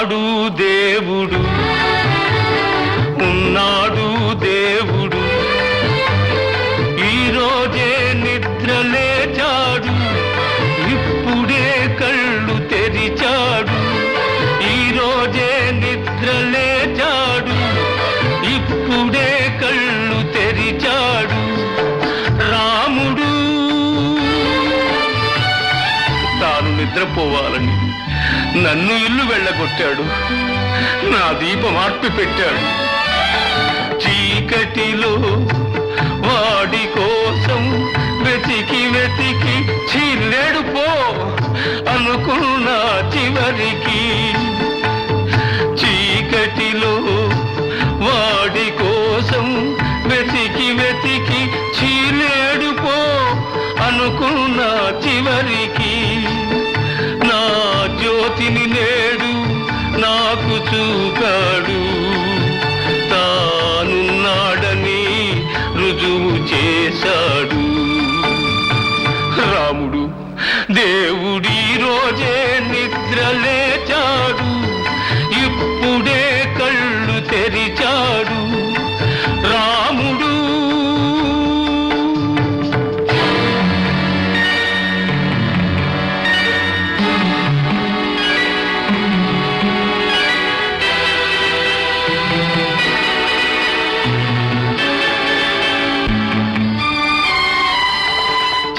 ఉన్నాడు దేవుడు, ఉన్నాడు దేవుడు, ఈరోజే నిద్ర లేచాడు, ఇప్పుడే కళ్ళు తెరిచాడు. ఈరోజే నిద్ర లేచాడు, ఇప్పుడే కళ్ళు తెరిచాడు. రాముడు తాను నిద్రపోవాలని నన్ను ఇల్లు వెళ్ళగొట్టాడు, నా దీపం ఆర్పి పెట్టాడు. చీకటిలో వాడి కోసం వెతికి వెతికి చీలేడు పో అనుకున్నా చివరికి. చీకటిలో వాడి కోసం వెతికి వెతికి చీలేడు పో అనుకున్నా చివరికి. నా జ్యోతిని నేడు నాకు చూపాడు, తానున్నాడని రుజువు చేశాడు. రాముడు దేవుడి రోజే నిద్ర లేచాడు, ఇప్పుడే కళ్ళు తెరిచాడు. రాముడు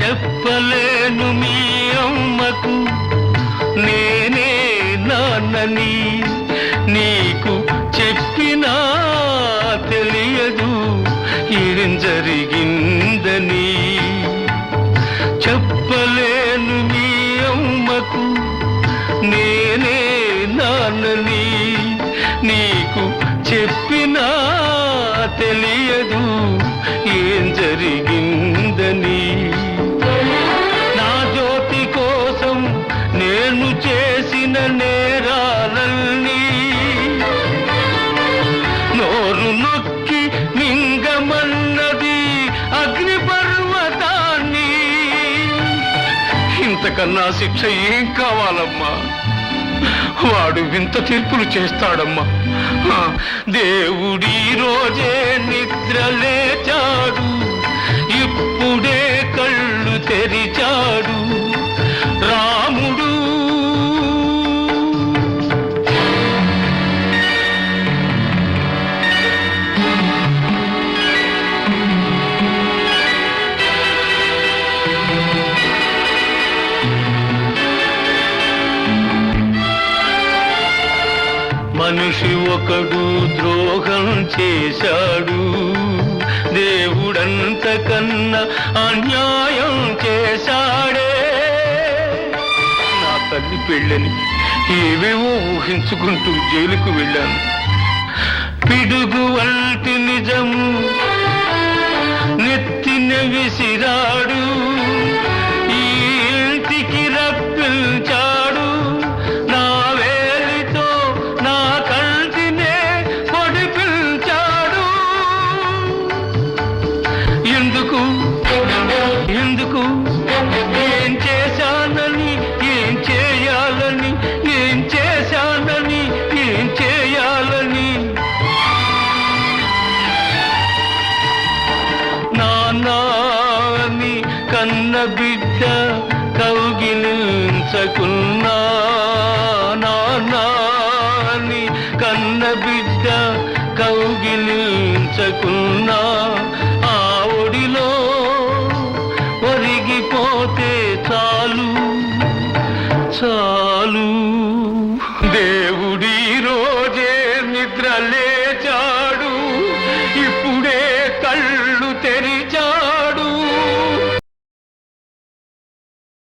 చెప్పలేను మీ అమ్మకు నేనే నాన్నని, నీకు చెప్పినా తెలియదు ఏం జరిగిందని. చెప్పలేను మీ అమ్మకు నేనే నాన్నని, నీకు చెప్పినా తెలియదు ఏం జరిగిందని. నేను చేసిన నేరాలన్నీ నోరు నొక్కి మింగమన్నది అగ్నిపర్వతాన్ని. ఇంతకన్నా శిక్ష ఏం కావాలమ్మా? వాడు వింత తీర్పులు చేస్తాడమ్మా. దేవుడి రోజే నిద్ర లేచాడు, ఇప్పుడే కళ్ళు తెరిచాడు. రాముడు మనిషి ఒకడు ద్రోహం చేశాడు, దేవుడంతకన్నా అన్యాయం చేశాడే. నా తల్లి పెళ్ళని ఏవేవో ఊహించుకుంటూ జైలుకు వెళ్ళాను. పిడుగు వంటి నిజము నెత్తిన విసిరాడు, ఈ ఇంటికి రప్పించాడు. నా వేలితో నా కంటినే పొడిపించాడు. ఎందుకు ఎందుకు ఏం చేశానని, ఏం చేయాలని, ఏం చేశానని, ఏం చేయాలని. నాన్నని కన్న బిడ్డ కౌగిలించకున్నా, నాన్నని కన్న బిడ్డ కౌగిలించకున్నా, ఆ ఒడిలో ఒరిగిపోతే చాలు చాలు.